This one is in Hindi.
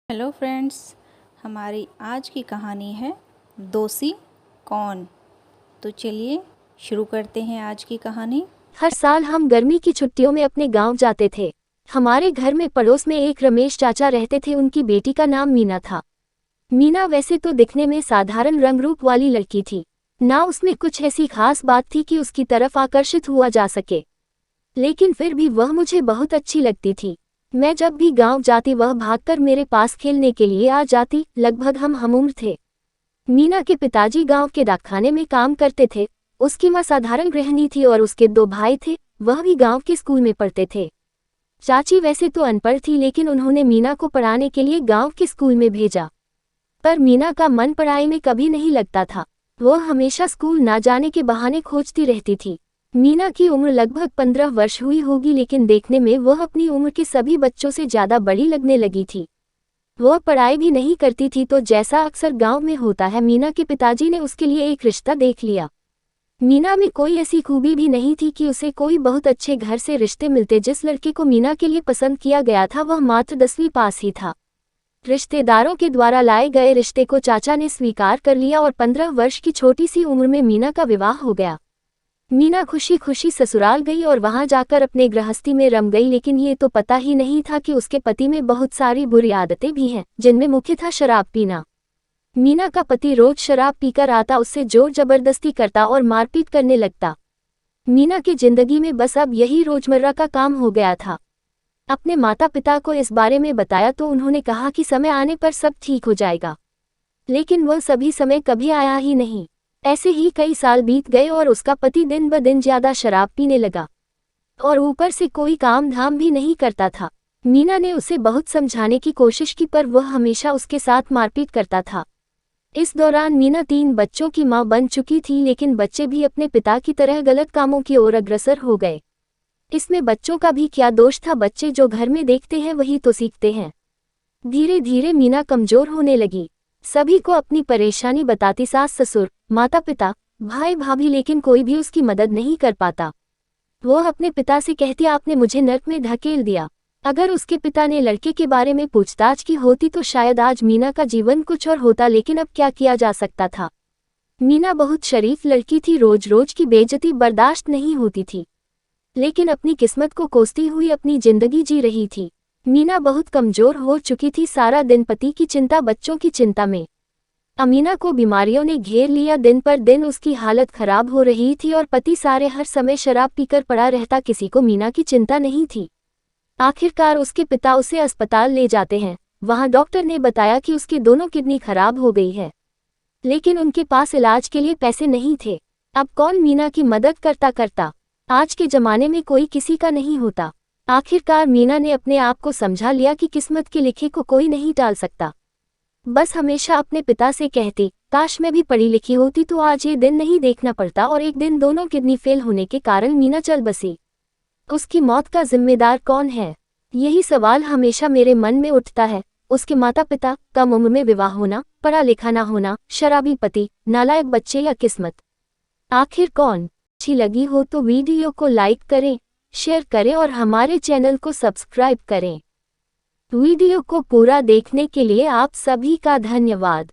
हेलो फ्रेंड्स, हमारी आज की कहानी है दोषी कौन। तो चलिए शुरू करते हैं आज की कहानी। हर साल हम गर्मी की छुट्टियों में अपने गांव जाते थे। हमारे घर में पड़ोस में एक रमेश चाचा रहते थे। उनकी बेटी का नाम मीना था। मीना वैसे तो दिखने में साधारण रंग रूप वाली लड़की थी, ना उसमें कुछ ऐसी खास बात थी कि उसकी तरफ आकर्षित हुआ जा सके, लेकिन फिर भी वह मुझे बहुत अच्छी लगती थी। मैं जब भी गांव जाती वह भागकर मेरे पास खेलने के लिए आ जाती। लगभग हम उम्र थे। मीना के पिताजी गांव के डाकखाने में काम करते थे। उसकी मां साधारण गृहिणी थी और उसके 2 भाई थे, वह भी गांव के स्कूल में पढ़ते थे। चाची वैसे तो अनपढ़ थी, लेकिन उन्होंने मीना को पढ़ाने के लिए गांव के स्कूल में भेजा। पर मीना का मन पढ़ाई में कभी नहीं लगता था। वह हमेशा स्कूल ना जाने के बहाने खोजती रहती थी। मीना की उम्र लगभग 15 वर्ष हुई होगी, लेकिन देखने में वह अपनी उम्र के सभी बच्चों से ज्यादा बड़ी लगने लगी थी। वह पढ़ाई भी नहीं करती थी, तो जैसा अक्सर गांव में होता है, मीना के पिताजी ने उसके लिए एक रिश्ता देख लिया। मीना में कोई ऐसी खूबी भी नहीं थी कि उसे कोई बहुत अच्छे घर से रिश्ते मिलते। जिस लड़के को मीना के लिए पसंद किया गया था वह मात्र 10वीं पास ही था। रिश्तेदारों के द्वारा लाए गए रिश्ते को चाचा ने स्वीकार कर लिया और 15 वर्ष की छोटी सी उम्र में मीना का विवाह हो गया। मीना खुशी खुशी ससुराल गई और वहां जाकर अपने गृहस्थी में रम गई, लेकिन ये तो पता ही नहीं था कि उसके पति में बहुत सारी बुरी आदतें भी हैं, जिनमें मुख्य था शराब पीना। मीना का पति रोज शराब पीकर आता, उससे जोर जबरदस्ती करता और मारपीट करने लगता। मीना की जिंदगी में बस अब यही रोजमर्रा का काम हो गया था। अपने माता पिता को इस बारे में बताया तो उन्होंने कहा कि समय आने पर सब ठीक हो जाएगा, लेकिन वह सभी समय कभी आया ही नहीं। ऐसे ही कई साल बीत गए और उसका पति दिन ब दिन ज्यादा शराब पीने लगा और ऊपर से कोई काम धाम भी नहीं करता था। मीना ने उसे बहुत समझाने की कोशिश की, पर वह हमेशा उसके साथ मारपीट करता था। इस दौरान मीना 3 बच्चों की मां बन चुकी थी, लेकिन बच्चे भी अपने पिता की तरह गलत कामों की ओर अग्रसर हो गए। इसमें बच्चों का भी क्या दोष था, बच्चे जो घर में देखते हैं वही तो सीखते हैं। धीरे धीरे मीना कमजोर होने लगी। सभी को अपनी परेशानी बताती, सास ससुर, माता पिता, भाई भाभी, लेकिन कोई भी उसकी मदद नहीं कर पाता। वह अपने पिता से कहती, आपने मुझे नर्क में धकेल दिया। अगर उसके पिता ने लड़के के बारे में पूछताछ की होती तो शायद आज मीना का जीवन कुछ और होता, लेकिन अब क्या किया जा सकता था। मीना बहुत शरीफ लड़की थी, रोज रोज की बेइज्जती बर्दाश्त नहीं होती थी, लेकिन अपनी किस्मत को कोसती हुई अपनी जिंदगी जी रही थी। मीना बहुत कमजोर हो चुकी थी, सारा दिन पति की चिंता, बच्चों की चिंता में। अमीना को बीमारियों ने घेर लिया। दिन पर दिन उसकी हालत खराब हो रही थी और पति सारे हर समय शराब पीकर पड़ा रहता। किसी को मीना की चिंता नहीं थी। आखिरकार उसके पिता उसे अस्पताल ले जाते हैं। वहां डॉक्टर ने बताया कि उसकी दोनों किडनी खराब हो गई है, लेकिन उनके पास इलाज के लिए पैसे नहीं थे। अब कौन मीना की मदद करता। आज के जमाने में कोई किसी का नहीं होता। आखिरकार मीना ने अपने आप को समझा लिया कि किस्मत के लिखे को कोई नहीं टाल सकता। बस हमेशा अपने पिता से कहती, काश मैं भी पढ़ी लिखी होती तो आज ये दिन नहीं देखना पड़ता। और एक दिन दोनों किडनी फेल होने के कारण मीना चल बसी। उसकी मौत का जिम्मेदार कौन है, यही सवाल हमेशा मेरे मन में उठता है। उसके माता पिता, कम उम्र में विवाह होना, पढ़ा लिखा ना होना, शराबी पति, नालायक बच्चे, या किस्मत। आखिर कौन। अच्छी लगी हो तो वीडियो को लाइक करें, शेयर करें और हमारे चैनल को सब्सक्राइब करें। वीडियो को पूरा देखने के लिए आप सभी का धन्यवाद।